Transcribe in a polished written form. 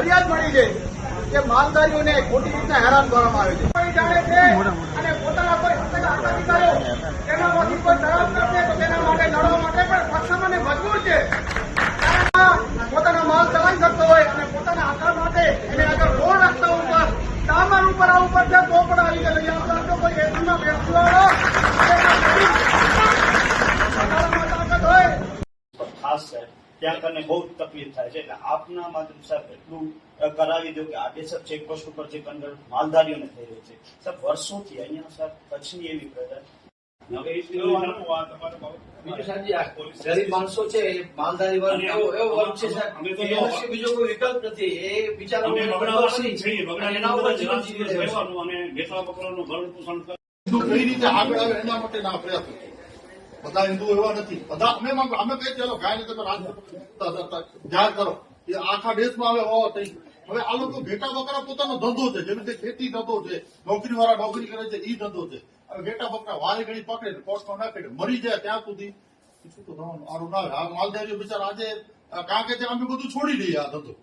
ફરિયાદ મળી છે કે માલધારીઓને ખોટી રીતના હેરાન કરવામાં આવે છે. કોઈ જાણે છે અને પોતાના કોઈ અધિકારો તેનામાંથી કોઈ તરફ નથી તો તેના માટે લડવા માટે પણ સક્ષમ અને મજબૂર છે. પોતાના માલ ચલાવી શકતો હોય અને પોતાના આકાર માટે એને આગળ રોડ રસ્તા ઉપર ડામર ઉપર આવું પડશે તો પણ આવી લઈ આવતો કોઈ એસમાં બેસવાળો તાકાત હોય ખાસ છે ત્યાં કરીને બહુ તકલીફ થાય છે. એટલે આપના માધ્યમ સાહેબ એટલું કરાવી દો કે આડેસર ચેકપોસ્ટ ઉપર જે કંડર માલધારીઓને થઈ રહ્યો છે સાહેબ વર્ષોથી અહીંયા સાહેબ કચ્છની એવી પ્રજા ગરીબ માણસો છે માલધારી વર્ગ એવો વર્ગ છે સાહેબ બીજો કોઈ વિકલ્પ નથી. એ બિચારા અને વેચવા પકડવાનું ભરણ પોષણ કઈ રીતે આગળ આવે એના માટેના પ્રયત્નો બધા હિન્દુ એવા નથી. બધા અમે કઈ ચાલો ગાયને તમે જાહેર કરો એ આખા દેશમાં હવે હોવા થઈ. હવે આ લોકો ઘેટા બકરા પોતાનો ધંધો છે, જેવી રીતે ખેતી ધંધો છે, નોકરી વાળા નોકરી કરે છે એ ધંધો છે. હવે ઘેટા બકરા વારી ઘડી પકડે કોર્ટમાં નાખે મરી જાય ત્યાં સુધી શું તો થવાનું? આરું ના આવે. આ માલધારીઓ બિચારા આજે કારણ કે અમે બધું છોડી દઈએ આ ધંધો.